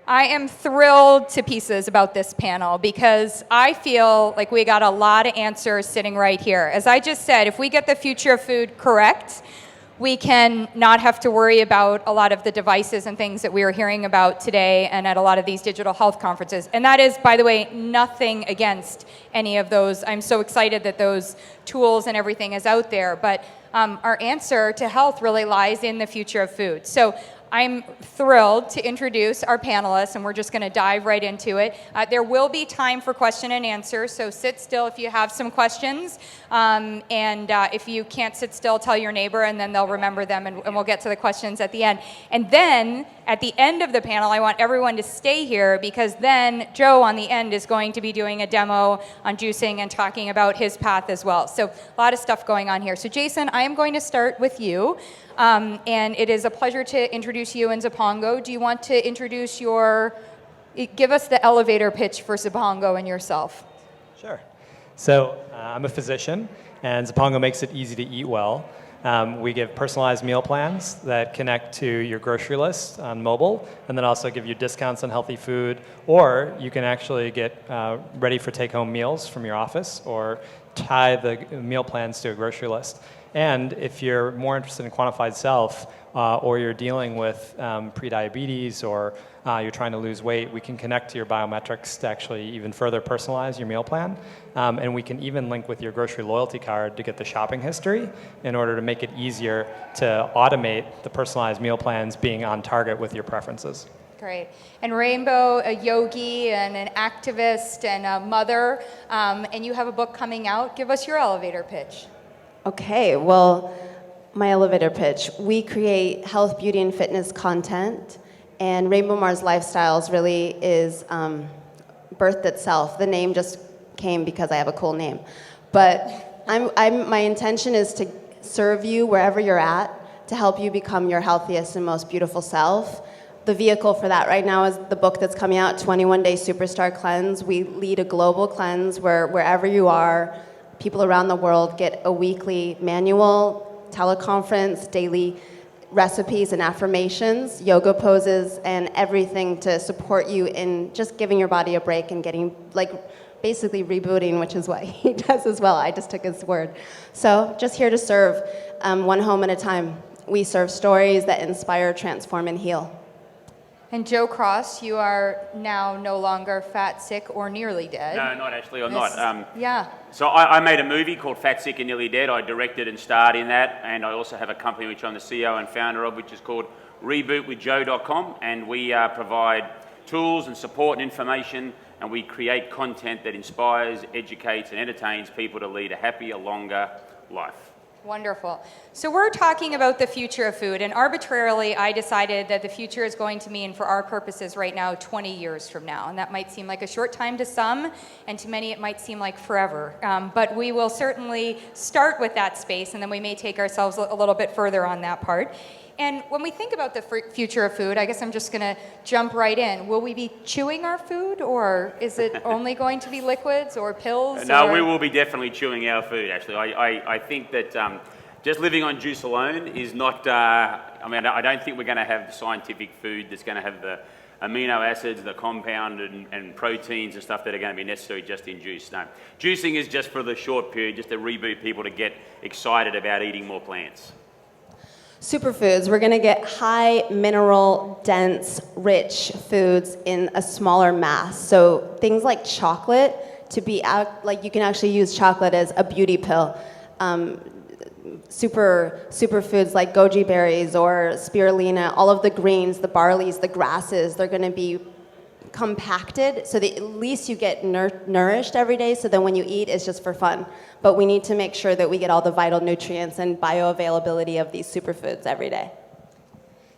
I am thrilled to pieces about this panel because I feel like we got a lot of answers sitting right here. As I just said, if we get the future of food correct, we can not have to worry about a lot of the devices and things that we are hearing about today and at a lot of these digital health conferences. And that is, by the way, nothing against any of those. I'm so excited that those tools and everything is out there. But our answer to health really lies in the future of food. So I'm thrilled to introduce our panelists, and we're just going to dive right into it. There will be time for question and answer, so sit still if you have some questions. If you can't sit still, tell your neighbor, and then they'll remember them, and we'll get to the questions at the end. And then, at the end of the panel, I want everyone to stay here, because then Joe, on the end, is going to be doing a demo on juicing and talking about his path as well. So a lot of stuff going on here. So Jason, I am going to start with you. And it is a pleasure to introduce you in Zipongo. Do you want to introduce give us the elevator pitch for Zipongo and yourself? Sure. So I'm a physician, and Zipongo makes it easy to eat well. We give personalized meal plans that connect to your grocery list on mobile, and then also give you discounts on healthy food, or you can actually get ready for take-home meals from your office, or tie the meal plans to a grocery list. And if you're more interested in quantified self, or you're dealing with prediabetes, or you're trying to lose weight, we can connect to your biometrics to actually even further personalize your meal plan. And we can even link with your grocery loyalty card to get the shopping history in order to make it easier to automate the personalized meal plans being on target with your preferences. Great. And Rainbeau, a yogi and an activist and a mother, and you have a book coming out. Give us your elevator pitch. Okay, well, my elevator pitch. We create health, beauty, and fitness content, and Rainbow Mars Lifestyles really is birthed itself. The name just came because I have a cool name. But my intention is to serve you wherever you're at, to help you become your healthiest and most beautiful self. The vehicle for that right now is the book that's coming out, 21 Day Superstar Cleanse. We lead a global cleanse where wherever you are, people around the world get a weekly manual, teleconference, daily recipes and affirmations, yoga poses, and everything to support you in just giving your body a break and getting, basically rebooting, which is what he does as well. I just took his word. So just here to serve, one home at a time. We serve stories that inspire, transform, and heal. And Joe Cross, you are now no longer fat, sick, or nearly dead. No, not actually. I'm not. Yeah. So I made a movie called Fat, Sick, and Nearly Dead. I directed and starred in that. And I also have a company which I'm the CEO and founder of, which is called rebootwithjoe.com. And we provide tools and support and information. And we create content that inspires, educates, and entertains people to lead a happier, longer life. Wonderful. So we're talking about the future of food, and arbitrarily I decided that the future is going to mean, for our purposes right now, 20 years from now. And that might seem like a short time to some, and to many it might seem like forever. But we will certainly start with that space, and then we may take ourselves a little bit further on that part. And when we think about the future of food, I guess I'm just going to jump right in. Will we be chewing our food, or is it only going to be liquids or pills? No, we will be definitely chewing our food, actually. I think that just living on juice alone is not, I don't think we're going to have scientific food that's going to have the amino acids, the compound and proteins and stuff that are going to be necessary just in juice. No. Juicing is just for the short period, just to reboot people to get excited about eating more plants. Superfoods, we're going to get high mineral, dense, rich foods in a smaller mass. So things like chocolate, you can actually use chocolate as a beauty pill. Superfoods like goji berries or spirulina, all of the greens, the barleys, the grasses, they're going to be compacted so that at least you get nourished every day, so then when you eat, it's just for fun. But we need to make sure that we get all the vital nutrients and bioavailability of these superfoods every day.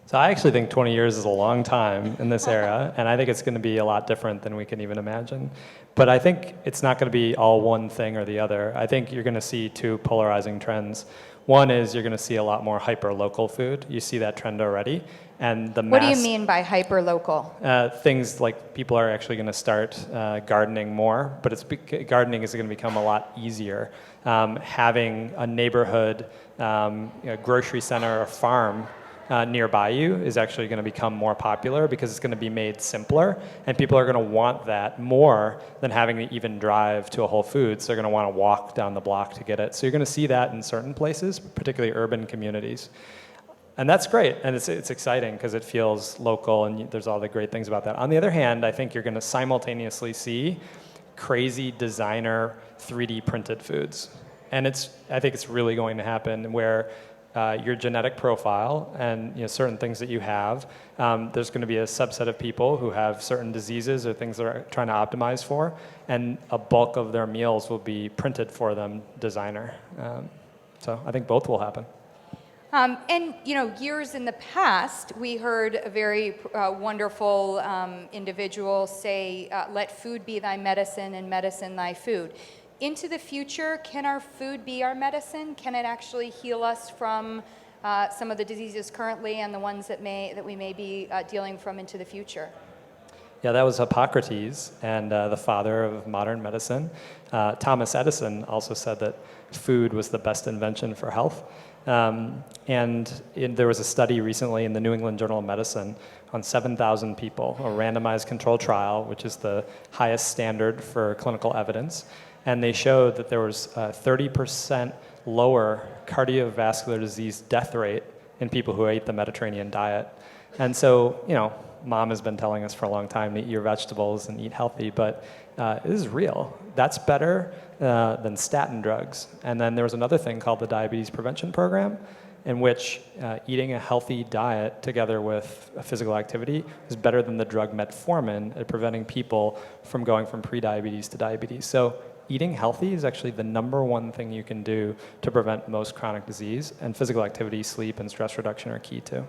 So I actually think 20 years is a long time in this era, and I think it's going to be a lot different than we can even imagine. But I think it's not going to be all one thing or the other. I think you're going to see two polarizing trends. One is you're going to see a lot more hyper-local food. You see that trend already. And the What do you mean by hyper-local? Things like people are actually going to start gardening more, but gardening is going to become a lot easier. Having a neighborhood, grocery center or farm nearby you is actually going to become more popular because it's going to be made simpler, and people are going to want that more than having to even drive to a Whole Foods. They're going to want to walk down the block to get it. So you're going to see that in certain places, particularly urban communities. And that's great, and it's exciting because it feels local, and there's all the great things about that. On the other hand, I think you're going to simultaneously see crazy designer 3D printed foods. And I think it's really going to happen where your genetic profile and certain things that you have, there's going to be a subset of people who have certain diseases or things they're trying to optimize for, and a bulk of their meals will be printed for them designer. So I think both will happen. And years in the past, we heard a very wonderful individual say, "Let food be thy medicine, and medicine thy food." Into the future, can our food be our medicine? Can it actually heal us from some of the diseases currently and the ones that we may be dealing from into the future? Yeah, that was Hippocrates, and the father of modern medicine. Thomas Edison also said that food was the best invention for health. There was a study recently in the New England Journal of Medicine on 7,000 people, a randomized control trial, which is the highest standard for clinical evidence. And they showed that there was a 30% lower cardiovascular disease death rate in people who ate the Mediterranean diet. And so, Mom has been telling us for a long time to eat your vegetables and eat healthy, but it is real. That's better than statin drugs. And then there was another thing called the Diabetes Prevention Program, in which eating a healthy diet together with a physical activity is better than the drug metformin at preventing people from going from prediabetes to diabetes. So eating healthy is actually the number one thing you can do to prevent most chronic disease, and physical activity, sleep, and stress reduction are key too.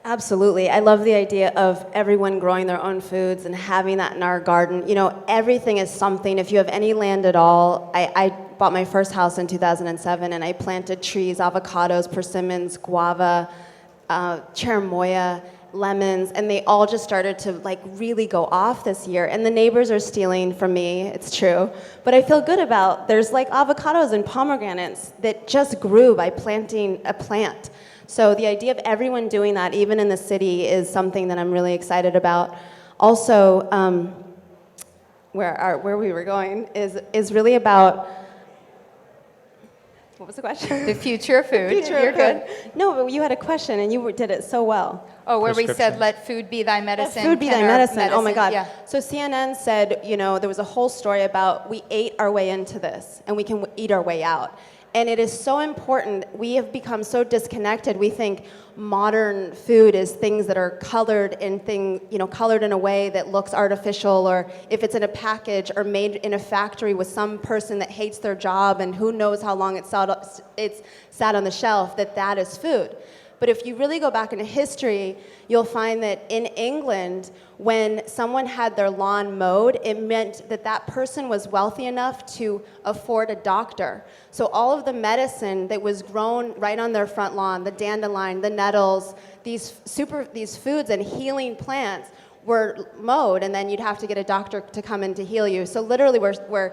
Absolutely. I love the idea of everyone growing their own foods and having that in our garden. Everything is something. If you have any land at all, I bought my first house in 2007, and I planted trees, avocados, persimmons, guava, cherimoya, lemons, and they all just started to really go off this year. And the neighbors are stealing from me, it's true. But I feel good there's avocados and pomegranates that just grew by planting a plant. So the idea of everyone doing that, even in the city, is something that I'm really excited about. Also, where we were going is really about, what was the question? The future of food. You're good. No, but you had a question, and you did it so well. Oh, where we said, "Let food be thy medicine." Let food be thy medicine. Oh my God. Yeah. So CNN said, there was a whole story about we ate our way into this, and we can eat our way out. And it is so important. We have become so disconnected. We think modern food is things that are colored in a way that looks artificial, or if it's in a package or made in a factory with some person that hates their job and who knows how long it's sat on the shelf, that is food. But if you really go back into history, you'll find that in England, when someone had their lawn mowed, it meant that person was wealthy enough to afford a doctor. So all of the medicine that was grown right on their front lawn, the dandelion, the nettles, these foods and healing plants were mowed, and then you'd have to get a doctor to come in to heal you. So literally we're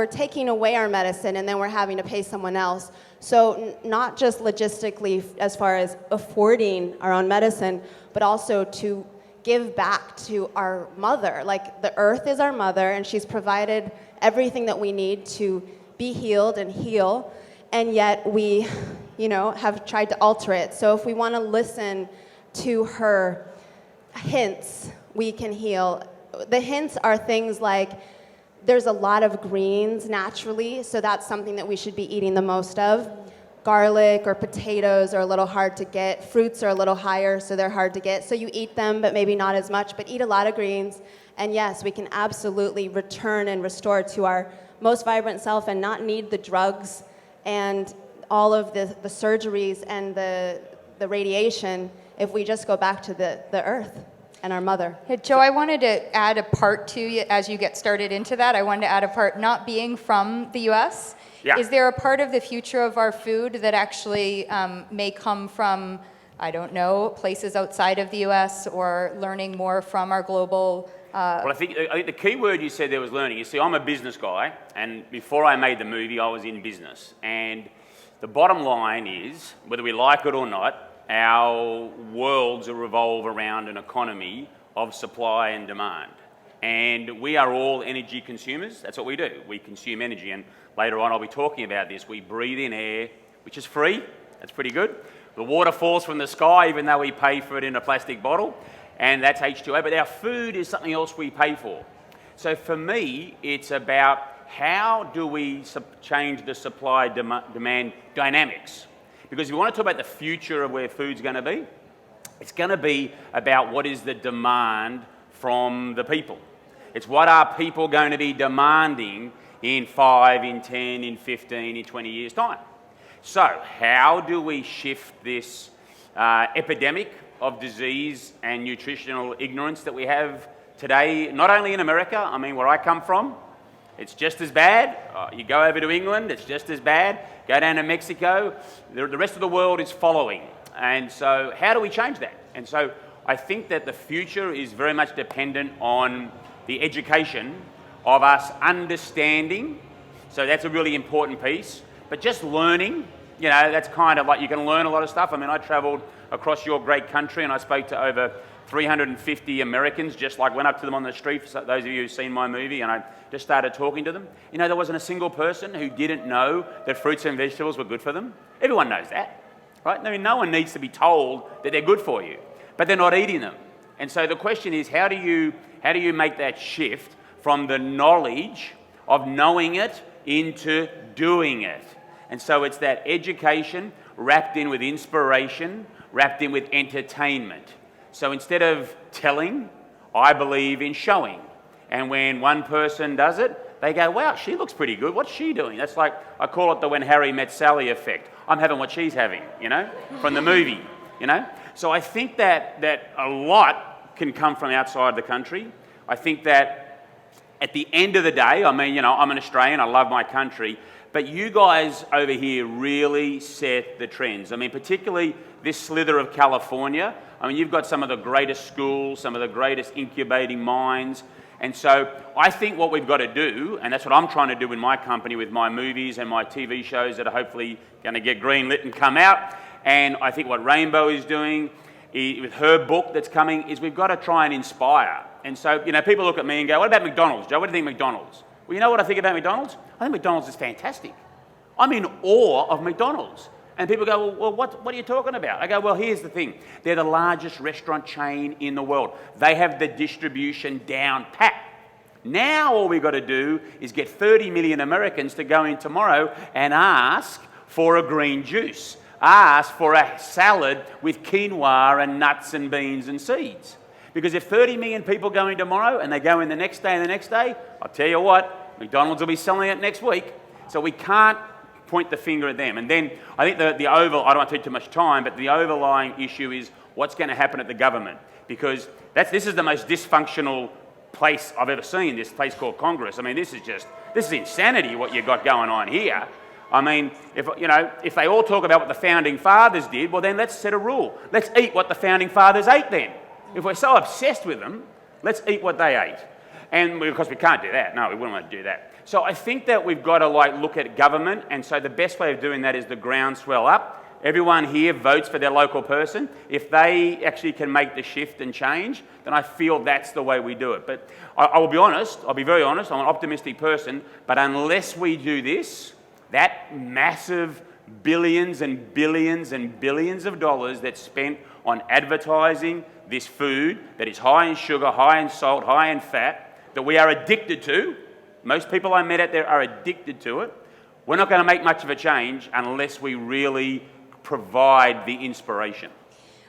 taking away our medicine, and then we're having to pay someone else. So not just logistically as far as affording our own medicine, but also to give back to our mother. The earth is our mother, and she's provided everything that we need to be healed and heal, and yet we, have tried to alter it. So if we want to listen to her hints, we can heal. The hints are things like, there's a lot of greens naturally, so that's something that we should be eating the most of. Garlic or potatoes are a little hard to get. Fruits are a little higher, so they're hard to get. So you eat them, but maybe not as much, but eat a lot of greens. And yes, we can absolutely return and restore to our most vibrant self and not need the drugs and all of the surgeries and the radiation if we just go back to the earth and our mother. Hey, Joe, I wanted to add a part to you as you get started into that. I wanted to add a part, not being from the U.S. Yeah. Is there a part of the future of our food that actually may come from, I don't know, places outside of the U.S. or learning more from our global? Well, I think the key word you said there was learning. You see, I'm a business guy, and before I made the movie, I was in business. And The bottom line is, whether we like it or not, our worlds revolve around an economy of supply and demand. And we are all energy consumers. That's what we do. We consume energy. And later on, I'll be talking about this. We breathe in air, which is free. That's pretty good. The water falls from the sky, even though we pay for it in a plastic bottle. And that's H2O. But our food is something else we pay for. So for me, it's about how do we change the supply-demand dynamics. Because if you want to talk about the future of where food's going to be, it's going to be about what is the demand from the people. It's what are people going to be demanding in 5, in 10, in 15, in 20 years' time. So how do we shift this epidemic of disease and nutritional ignorance that we have today, not only in America, I mean, where I come from, it's just as bad. You go over to England, it's just as bad. Go down to Mexico, the rest of the world is following. And so how do we change that? And so I think that the future is very much dependent on the education of us understanding. So that's a really important piece. But just learning, you know, that's kind of like you can learn a lot of stuff. I mean, I traveled across your great country and I spoke to over 350 Americans, just like went up to them on the street, for those of you who've seen my movie, and I just started talking to them. You know, there wasn't a single person who didn't know that fruits and vegetables were good for them. Everyone knows that, right? I mean, no one needs to be told that they're good for you, but they're not eating them. And so the question is, how do you make that shift from the knowledge of knowing it into doing it? And so it's that education wrapped in with inspiration, wrapped in with entertainment. So instead of telling, I believe in showing. And when one person does it, they go, wow, she looks pretty good. What's she doing? That's like, I call it the When Harry Met Sally effect. I'm having what she's having, you know, from the movie, you know. So I think that a lot can come from outside the country. I think that at the end of the day, I mean, you know, I'm an Australian, I love my country, but you guys over here really set the trends. I mean, particularly this slither of California. I mean, you've got some of the greatest schools, some of the greatest incubating minds. And so I think what we've got to do, and that's what I'm trying to do in my company with my movies and my TV shows that are hopefully going to get greenlit and come out. And I think what Rainbeau is doing with her book that's coming is we've got to try and inspire. And so, you know, people look at me and go, what about McDonald's, Joe? What do you think of McDonald's? Well, you know what I think about McDonald's? I think McDonald's is fantastic. I'm in awe of McDonald's. And people go, well, what are you talking about? I go, well, here's the thing. They're the largest restaurant chain in the world. They have the distribution down pat. Now all we've got to do is get 30 million Americans to go in tomorrow and ask for a green juice. Ask for a salad with quinoa and nuts and beans and seeds. Because if 30 million people go in tomorrow and they go in the next day and the next day, I'll tell you what, McDonald's will be selling it next week. So we can't point the finger at them. And then I think I don't want to take too much time, but the overlying issue is what's going to happen at the government. Because this is the most dysfunctional place I've ever seen, this place called Congress. I mean, this is insanity what you've got going on here. I mean, if they all talk about what the founding fathers did, well then let's set a rule. Let's eat what the founding fathers ate then. If we're so obsessed with them, let's eat what they ate. And because we can't do that. No, we wouldn't want to do that. So I think that we've got to look at government, and so the best way of doing that is the groundswell up. Everyone here votes for their local person. If they actually can make the shift and change, then I feel that's the way we do it. But I will be honest, I'll be very honest, I'm an optimistic person, but unless we do this, that massive billions and billions and billions of dollars that's spent on advertising this food that is high in sugar, high in salt, high in fat, that we are addicted to. Most people I met out there are addicted to it. We're not going to make much of a change unless we really provide the inspiration.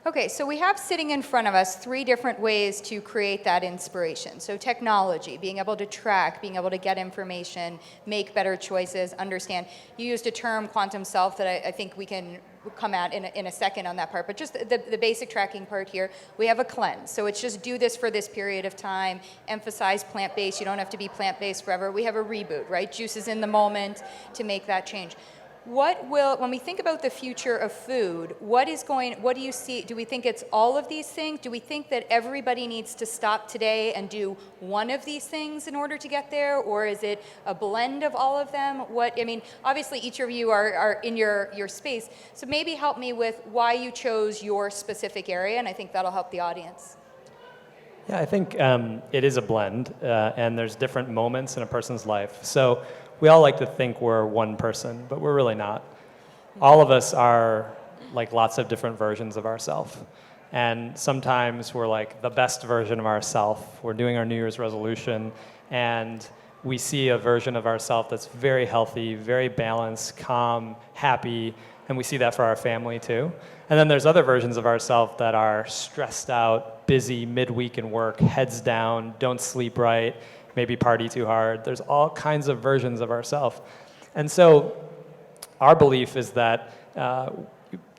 Okay, so we have sitting in front of us 3 different ways to create that inspiration. So technology, being able to track, being able to get information, make better choices, understand. You used a term, quantum self, that I think we can come at in a second on that part. But just the basic tracking part here, we have a cleanse. So it's just do this for this period of time, emphasize plant-based. You don't have to be plant-based forever. We have a reboot, right? Juices in the moment to make that change. when we think about the future of food, what do you see? Do we think it's all of these things? Do we think that everybody needs to stop today and do one of these things in order to get there? Or is it a blend of all of them? Obviously each of you are in your space. So maybe help me with why you chose your specific area, and I think that'll help the audience. Yeah, I think it is a blend, and there's different moments in a person's life. So we all like to think we're one person, but we're really not. All of us are like lots of different versions of ourselves. And sometimes we're like the best version of ourselves. We're doing our New Year's resolution, and we see a version of ourselves that's very healthy, very balanced, calm, happy, and we see that for our family too. And then there's other versions of ourselves that are stressed out, busy, midweek in work, heads down, don't sleep right, maybe party too hard. There's all kinds of versions of ourselves. And so our belief is that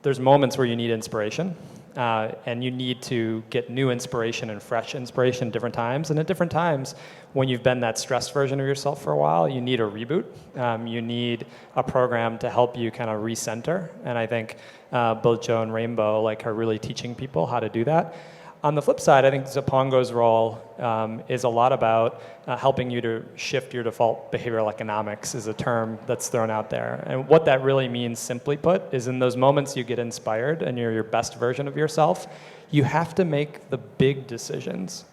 there's moments where you need inspiration, and you need to get new inspiration and fresh inspiration at different times. And at different times, when you've been that stressed version of yourself for a while, you need a reboot. You need a program to help you kind of recenter. And I think both Joe and Rainbeau are really teaching people how to do that. On the flip side, I think Zipongo's role is a lot about helping you to shift your default behavioral economics is a term that's thrown out there. And what that really means, simply put, is in those moments you get inspired and you're your best version of yourself, you have to make the big decisions.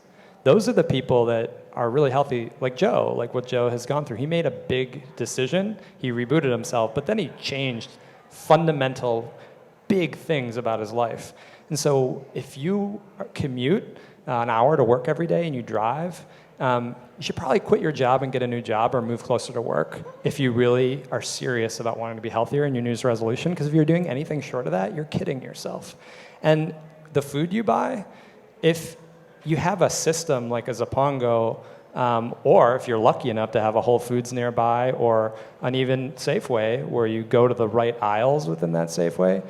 Those are the people that are really healthy, like Joe, like what Joe has gone through. He made a big decision, he rebooted himself, but then he changed fundamental big things about his life. And so if you commute an hour to work every day and you drive, you should probably quit your job and get a new job or move closer to work if you really are serious about wanting to be healthier in your New Year's resolution, because if you're doing anything short of that, you're kidding yourself. And the food you buy, if you have a system like a Zipongo, or if you're lucky enough to have a Whole Foods nearby or an even Safeway where you go to the right aisles within that Safeway,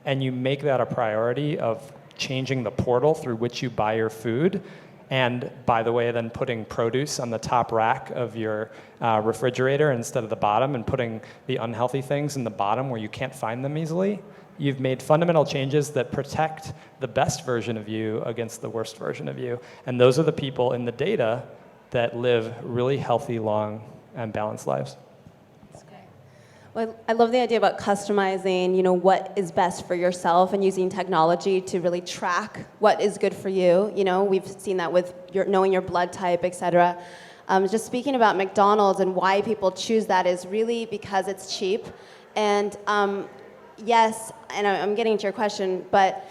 and you make that a priority of changing the portal through which you buy your food, and by the way, then putting produce on the top rack of your refrigerator instead of the bottom, and putting the unhealthy things in the bottom where you can't find them easily, you've made fundamental changes that protect the best version of you against the worst version of you. And those are the people in the data that live really healthy, long, and balanced lives. Well, I love the idea about customizing, what is best for yourself and using technology to really track what is good for you. We've seen that with knowing your blood type, et cetera. Just speaking about McDonald's and why people choose that is really because it's cheap. And yes, and I'm getting to your question, but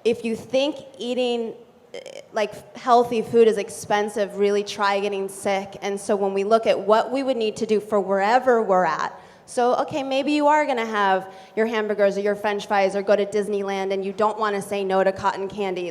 if you think eating healthy food is expensive, really try getting sick. And so when we look at what we would need to do for wherever we're at, so, okay, maybe you are going to have your hamburgers or your French fries or go to Disneyland and you don't want to say no to cotton candy.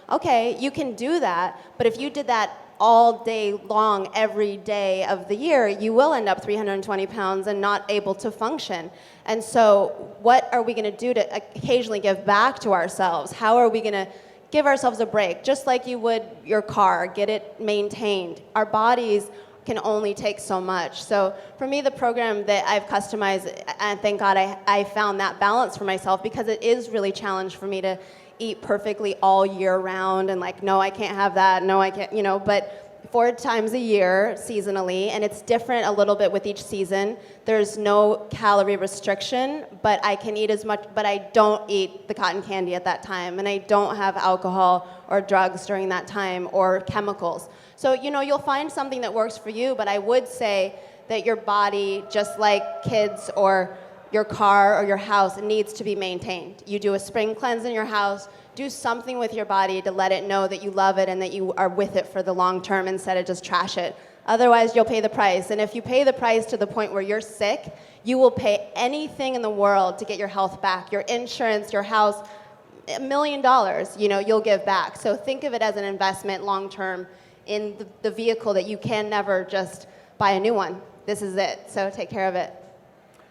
Okay, you can do that, but if you did that all day long, every day of the year, you will end up 320 pounds and not able to function. And so what are we going to do to occasionally give back to ourselves? How are we going to give ourselves a break? Just like you would your car, get it maintained. Our bodies can only take so much. So for me, the program that I've customized, and thank God I found that balance for myself, because it is really challenged for me to eat perfectly all year round and no, I can't have that, no, I can't, but 4 times a year seasonally, and it's different a little bit with each season. There's no calorie restriction, but I can eat as much, but I don't eat the cotton candy at that time, and I don't have alcohol or drugs during that time or chemicals. So, you'll find something that works for you, but I would say that your body, just like kids or your car or your house, needs to be maintained. You do a spring cleanse in your house, do something with your body to let it know that you love it and that you are with it for the long term instead of just trash it. Otherwise, you'll pay the price. And if you pay the price to the point where you're sick, you will pay anything in the world to get your health back. Your insurance, your house, $1 million, you'll give back. So think of it as an investment long term in the vehicle that you can never just buy a new one. This is it. So take care of it.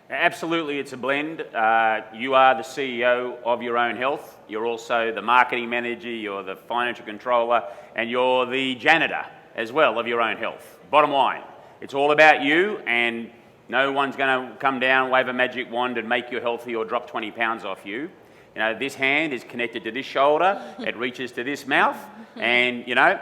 Absolutely, it's a blend. You are the CEO of your own health. You're also the marketing manager, you're the financial controller, and you're the janitor as well of your own health. Bottom line, it's all about you, and No one's going to come down, wave a magic wand and make you healthy or drop 20 pounds off you. You know, this hand is connected to this shoulder, it reaches to this mouth, and, you know,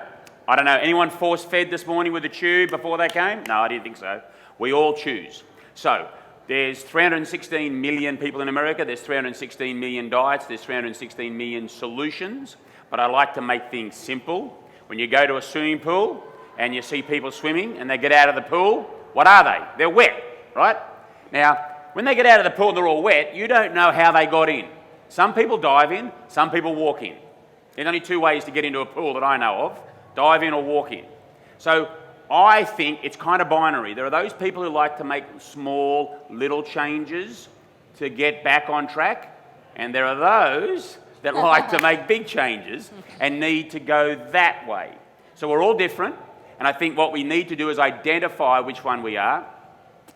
I don't know, anyone force-fed this morning with a tube before they came? No, I didn't think so. We all choose. So, there's 316 million people in America, there's 316 million diets, there's 316 million solutions, but I like to make things simple. When you go to a swimming pool and you see people swimming and they get out of the pool, what are they? They're wet, right? Now, when they get out of the pool and they're all wet, you don't know how they got in. Some people dive in, some people walk in. There's only two ways to get into a pool that I know of, dive in or walk in. So I think it's kind of binary. There are those people who like to make small, little changes to get back on track, and there are those that like to make big changes and need to go that way. So we're all different, and I think what we need to do is identify which one we are.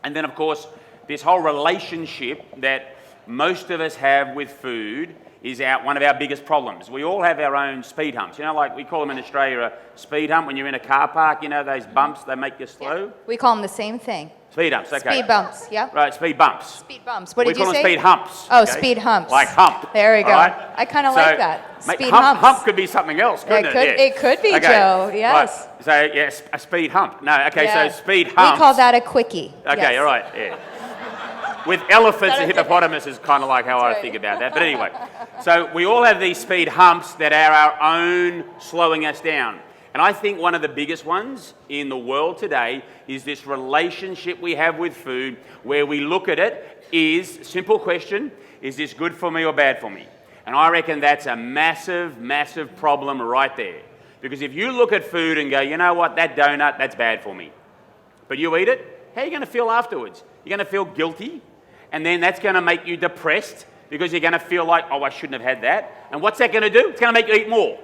And then, of course, this whole relationship that most of us have with food is one of our biggest problems. We all have our own speed humps. You know, like we call them in Australia a speed hump. When you're in a car park, you know, those bumps, they make you slow. Yeah. We call them the same thing. Speed humps, okay. Speed bumps, yeah. Right, speed bumps. Speed bumps. What did you say? We call them speed humps. Oh, okay? speed humps. Like hump. There we go. Right? I kind of like that. Speed hump, humps. Hump could be something else, couldn't it? Yeah. It could be, okay. Joe, yes. Right. So, yes, a speed hump. No, okay, Yeah. so speed humps. We call that a quickie. Okay, yes. all right, yeah. With elephants and hippopotamuses is kind of like how I think about that. But anyway, so we all have these speed humps that are our own slowing us down. And I think one of the biggest ones in the world today is this relationship we have with food where we look at it simple question, is this good for me or bad for me? And I reckon that's a massive, massive problem right there. Because if you look at food and go, you know what, that donut, that's bad for me. But you eat it, how are you going to feel afterwards? You're going to feel guilty. And then that's going to make you depressed because you're going to feel like, oh, I shouldn't have had that. And what's that going to do? It's going to make you eat more.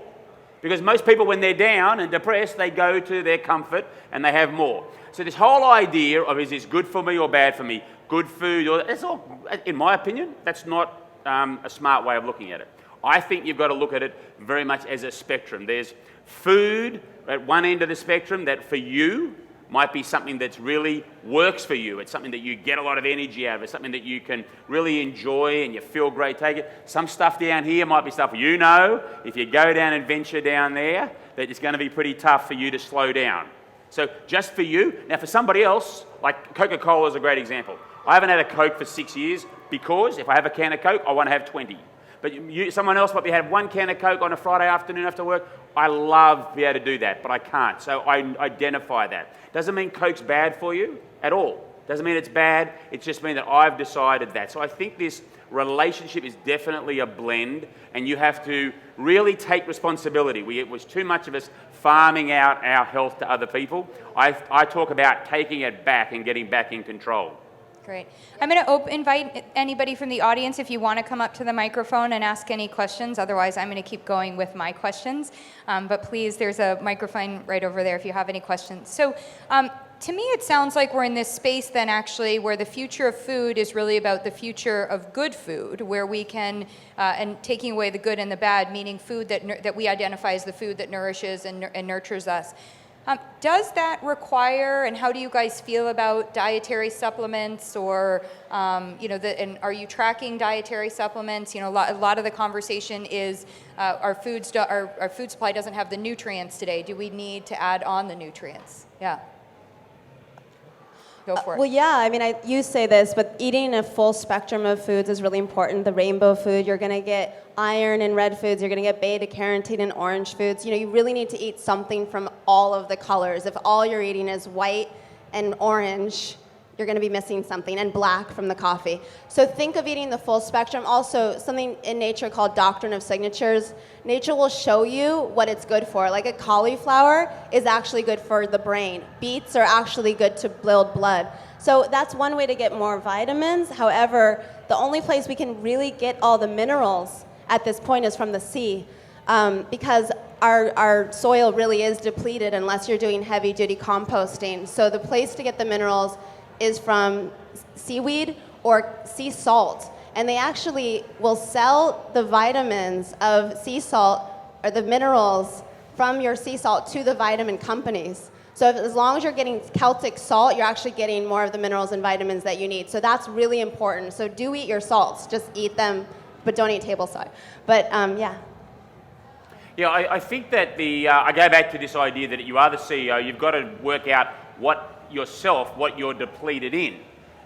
Because most people, when they're down and depressed, they go to their comfort and they have more. So this whole idea of is this good for me or bad for me, good food, it's all, in my opinion, that's not a smart way of looking at it. I think you've got to look at it very much as a spectrum. There's food at one end of the spectrum that for you might be something that really works for you. It's something that you get a lot of energy out of. It's something that you can really enjoy and you feel great. Take it. Some stuff down here might be stuff you know, if you go down and venture down there, that it's going to be pretty tough for you to slow down. So just for you. Now for somebody else, like Coca-Cola is a great example. I haven't had a Coke for 6 years because if I have a can of Coke, I want to have 20. But someone else might have one can of Coke on a Friday afternoon after work. I love to be able to do that, but I can't. So I identify that. Doesn't mean Coke's bad for you at all. Doesn't mean it's bad. It's just mean that I've decided that. So I think this relationship is definitely a blend, and you have to really take responsibility. It was too much of us farming out our health to other people. I talk about taking it back and getting back in control. Great. I'm going to invite anybody from the audience if you want to come up to the microphone and ask any questions. Otherwise, I'm going to keep going with my questions. But please, there's a microphone right over there if you have any questions. So to me, it sounds like we're in this space then actually where the future of food is really about the future of good food, where we can, and taking away the good and the bad, meaning food that we identify as the food that nourishes and nurtures us. Does that require, and how do you guys feel about dietary supplements, or and are you tracking dietary supplements? You know, a lot of the conversation is our food supply doesn't have the nutrients today. Do we need to add on the nutrients? Yeah. Go for it. Well, yeah, I mean, you say this, but eating a full spectrum of foods is really important. The rainbow food, you're going to get iron in red foods, you're going to get beta-carotene in orange foods. You know, you really need to eat something from all of the colors. If all you're eating is white and orange, you're going to be missing something, and black from the coffee. So think of eating the full spectrum. Also, something in nature called doctrine of signatures. Nature will show you what it's good for. Like a cauliflower is actually good for the brain. Beets are actually good to build blood. So that's one way to get more vitamins. However, the only place we can really get all the minerals at this point is from the sea, because our soil really is depleted unless you're doing heavy-duty composting. So the place to get the minerals is from seaweed or sea salt. And they actually will sell the vitamins of sea salt, or the minerals from your sea salt, to the vitamin companies. So as long as you're getting Celtic salt, you're actually getting more of the minerals and vitamins that you need. So that's really important. So do eat your salts. Just eat them, but don't eat table salt. But yeah. Yeah, I think that I go back to this idea that you are the CEO, you've got to work out what you're depleted in.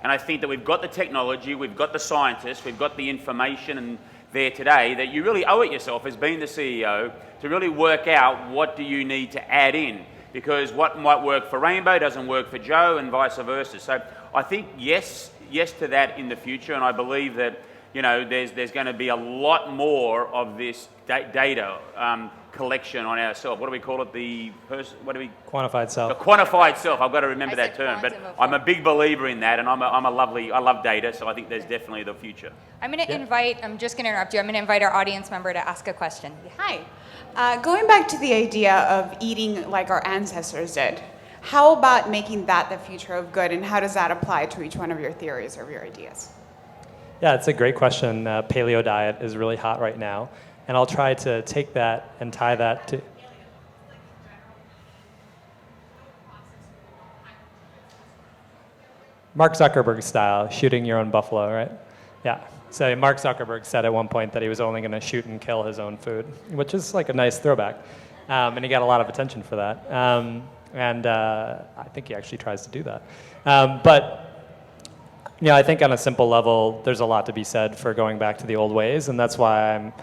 And I think that we've got the technology, we've got the scientists, we've got the information and there today that you really owe it yourself as being the CEO to really work out what do you need to add in. Because what might work for Rainbeau doesn't work for Joe and vice versa. So I think yes to that in the future, and I believe that there's going to be a lot more of this data collection on ourselves. What do we call it? Quantified self. The quantified self. I've got to remember I that said term. But quantum I'm a big believer in that, and I love data, so I think there's definitely the future. I'm going to I'm just going to interrupt you. I'm going to invite our audience member to ask a question. Hi. Going back to the idea of eating like our ancestors did, how about making that the future of good, and how does that apply to each one of your theories or your ideas? Yeah, it's a great question. Paleo diet is really hot right now, and I'll try to take that and tie that to... Mark Zuckerberg style, shooting your own buffalo, right? Yeah. So Mark Zuckerberg said at one point that he was only going to shoot and kill his own food, which is like a nice throwback. And he got a lot of attention for that. I think he actually tries to do that. I think on a simple level, there's a lot to be said for going back to the old ways, and that's why I'm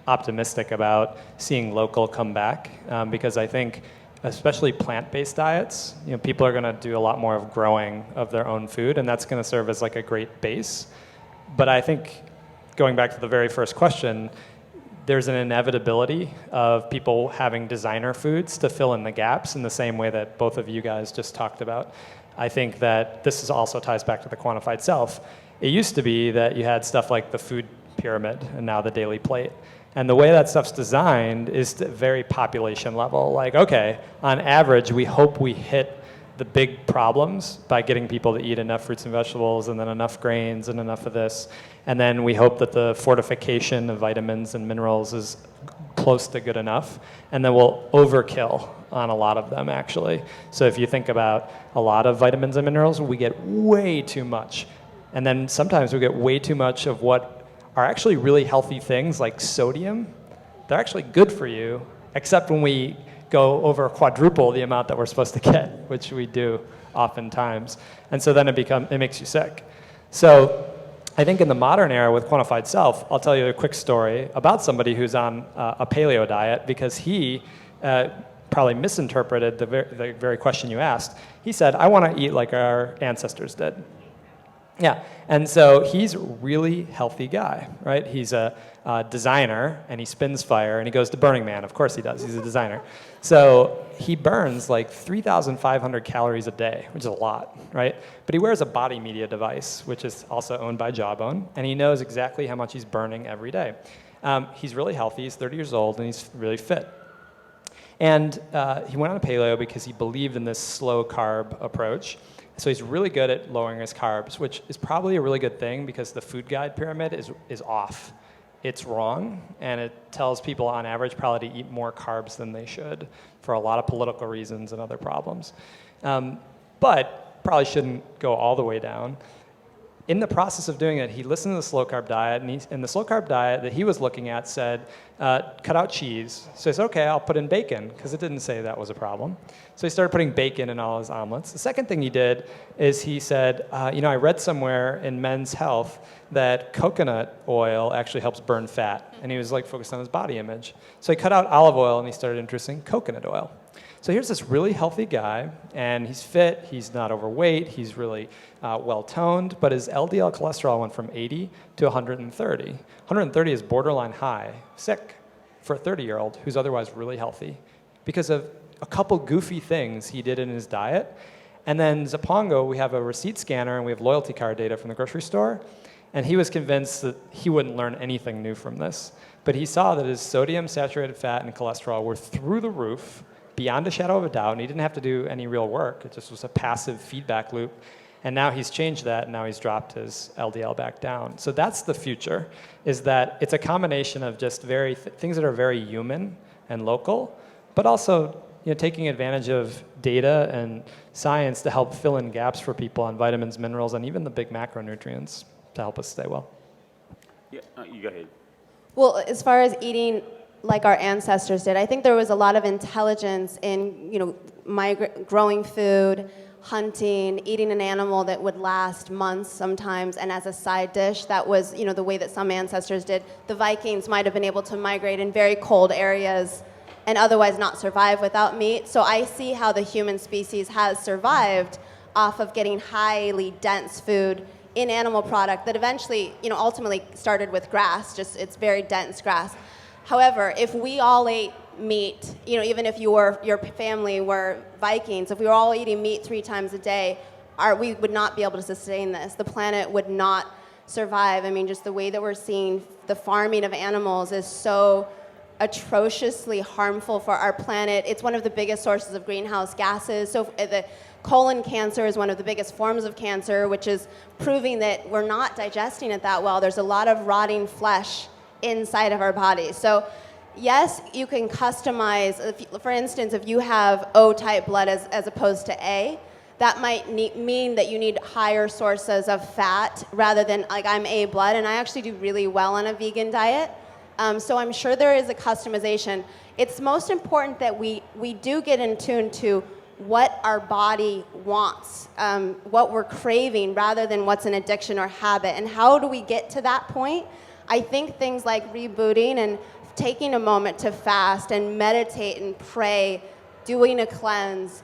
optimistic about seeing local come back, because I think especially plant-based diets, people are going to do a lot more of growing of their own food, and that's going to serve as like a great base. But I think, going back to the very first question, there's an inevitability of people having designer foods to fill in the gaps in the same way that both of you guys just talked about. I think that this also ties back to the quantified self. It used to be that you had stuff like the food pyramid and now the daily plate. And the way that stuff's designed is to very population level. Like, okay, on average, we hope we hit the big problems by getting people to eat enough fruits and vegetables and then enough grains and enough of this. And then we hope that the fortification of vitamins and minerals is close to good enough. And then we'll overkill on a lot of them, actually. So if you think about a lot of vitamins and minerals, we get way too much. And then sometimes we get way too much of what are actually really healthy things like sodium. They're actually good for you, except when we go over quadruple the amount that we're supposed to get, which we do oftentimes. And so then it makes you sick. So I think in the modern era with quantified self, I'll tell you a quick story about somebody who's on a paleo diet because he probably misinterpreted the very question you asked. He said, I want to eat like our ancestors did. Yeah, and so he's a really healthy guy, right? He's a designer, and he spins fire, and he goes to Burning Man. Of course he does. He's a designer. So he burns like 3,500 calories a day, which is a lot, right? But he wears a body media device, which is also owned by Jawbone, and he knows exactly how much he's burning every day. He's really healthy. He's 30 years old, and he's really fit. And he went on paleo because he believed in this slow carb approach. So he's really good at lowering his carbs, which is probably a really good thing because the food guide pyramid is off. It's wrong, and it tells people on average probably to eat more carbs than they should for a lot of political reasons and other problems. But probably shouldn't go all the way down. In the process of doing it, he listened to the slow carb diet, and the slow carb diet that he was looking at said, cut out cheese. So he said, okay, I'll put in bacon, because it didn't say that was a problem. So he started putting bacon in all his omelets. The second thing he did is he said, I read somewhere in Men's Health that coconut oil actually helps burn fat, and he was like focused on his body image. So he cut out olive oil, and he started introducing coconut oil. So here's this really healthy guy, and he's fit, he's not overweight, he's really well-toned, but his LDL cholesterol went from 80 to 130. 130 is borderline high, sick, for a 30-year-old who's otherwise really healthy because of a couple goofy things he did in his diet. And then Zipongo, we have a receipt scanner, and we have loyalty card data from the grocery store, and he was convinced that he wouldn't learn anything new from this. But he saw that his sodium, saturated fat, and cholesterol were through the roof, beyond a shadow of a doubt, and he didn't have to do any real work. It just was a passive feedback loop. And now he's changed that, and now he's dropped his LDL back down. So that's the future, is that it's a combination of just things that are very human and local, but also taking advantage of data and science to help fill in gaps for people on vitamins, minerals, and even the big macronutrients to help us stay well. Yeah, you go ahead. Well, as far as eating like our ancestors did, I think there was a lot of intelligence in, growing food, hunting, eating an animal that would last months sometimes, and as a side dish. That was, the way that some ancestors did. The Vikings might have been able to migrate in very cold areas and otherwise not survive without meat. So I see how the human species has survived off of getting highly dense food in animal product that eventually, ultimately started with grass, just it's very dense grass. However, if we all ate meat, even if your family were Vikings, if we were all eating meat 3 times a day, we would not be able to sustain this. The planet would not survive. I mean, just the way that we're seeing the farming of animals is so atrociously harmful for our planet. It's one of the biggest sources of greenhouse gases. So the colon cancer is one of the biggest forms of cancer, which is proving that we're not digesting it that well. There's a lot of rotting flesh inside of our bodies. So yes, you can customize. For instance, if you have O-type blood as opposed to A, that might mean that you need higher sources of fat rather than, like, I'm A blood, and I actually do really well on a vegan diet. So I'm sure there is a customization. It's most important that we do get in tune to what our body wants, what we're craving, rather than what's an addiction or habit. And how do we get to that point? I think things like rebooting and taking a moment to fast and meditate and pray, doing a cleanse,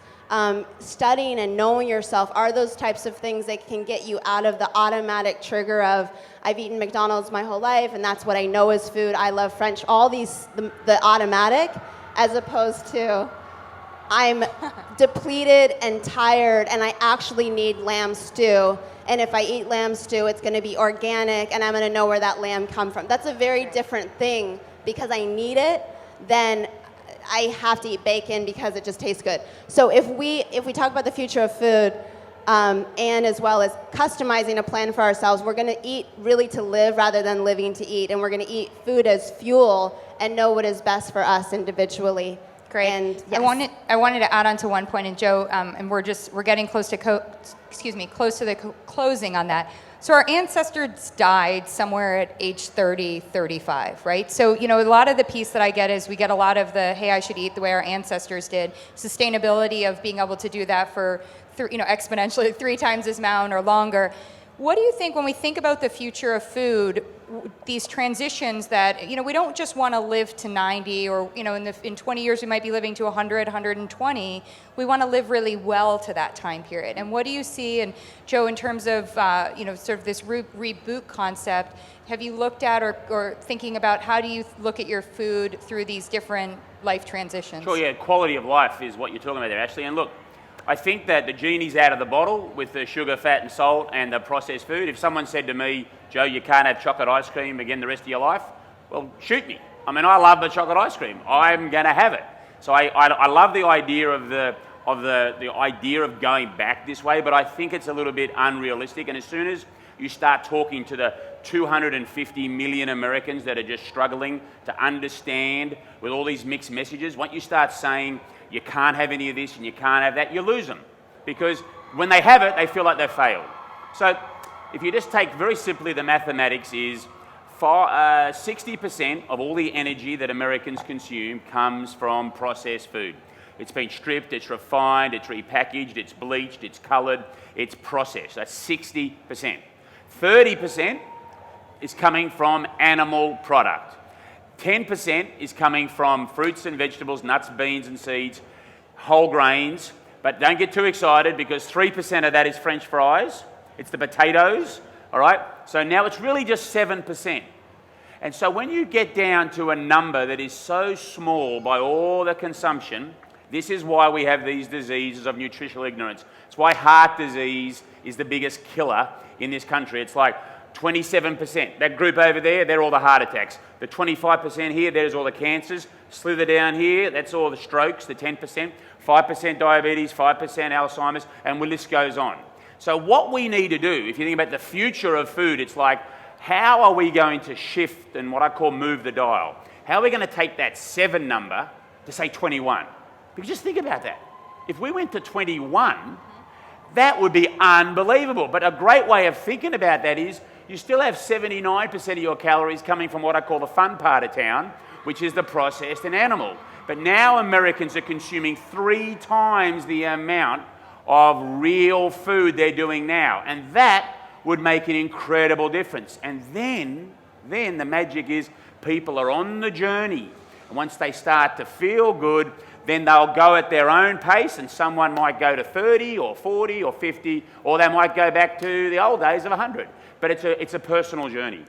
studying and knowing yourself are those types of things that can get you out of the automatic trigger of, I've eaten McDonald's my whole life and that's what I know is food, I love French, all these, the automatic, as opposed to, I'm depleted and tired and I actually need lamb stew. And if I eat lamb stew, it's going to be organic and I'm going to know where that lamb come from. That's a very different thing because I need it than I have to eat bacon because it just tastes good. So if we talk about the future of food and as well as customizing a plan for ourselves, we're going to eat really to live rather than living to eat. And we're going to eat food as fuel and know what is best for us individually. Great. And yes. I wanted to add on to one point, and Joe, and we're getting close to the closing on that. So our ancestors died somewhere at age 30, 35, right? So, a lot of the piece that I get is we get a lot of the, hey, I should eat the way our ancestors did. Sustainability of being able to do that for, exponentially 3 times as amount or longer. What do you think when we think about the future of food, these transitions that, we don't just want to live to 90 or, in 20 years we might be living to 100, 120. We want to live really well to that time period. And what do you see, and Joe, in terms of, sort of this reboot concept, have you looked at or thinking about how do you look at your food through these different life transitions? Sure, yeah, quality of life is what you're talking about there, Ashley. And look, I think that the genie's out of the bottle with the sugar, fat and salt and the processed food. If someone said to me, Joe, you can't have chocolate ice cream again the rest of your life, well, shoot me. I mean, I love the chocolate ice cream. I'm going to have it. So I love the idea of the idea of going back this way, but I think it's a little bit unrealistic. And as soon as you start talking to the 250 million Americans that are just struggling to understand with all these mixed messages, once you start saying you can't have any of this and you can't have that, you lose them. Because when they have it, they feel like they've failed. So if you just take very simply the mathematics is 60% of all the energy that Americans consume comes from processed food. It's been stripped, it's refined, it's repackaged, it's bleached, it's coloured, it's processed. That's 60%. 30% is coming from animal product. 10% is coming from fruits and vegetables, nuts, beans and seeds, whole grains. But don't get too excited because 3% of that is French fries. It's the potatoes, all right? So now it's really just 7%. And so when you get down to a number that is so small by all the consumption, this is why we have these diseases of nutritional ignorance. It's why heart disease is the biggest killer in this country. It's like 27%. That group over there, they're all the heart attacks. The 25% here, there's all the cancers. Slither down here, that's all the strokes, the 10%. 5% diabetes, 5% Alzheimer's, and the list goes on. So what we need to do, if you think about the future of food, it's like, how are we going to shift and what I call move the dial? How are we going to take that 7 number to say 21? Because just think about that. If we went to 21, that would be unbelievable. But a great way of thinking about that is you still have 79% of your calories coming from what I call the fun part of town, which is the processed and animal. But now Americans are consuming 3 times the amount of real food they're doing now. And that would make an incredible difference. And then the magic is people are on the journey. And once they start to feel good, then they'll go at their own pace, and someone might go to 30 or 40 or 50, or they might go back to the old days of 100. But it's a personal journey.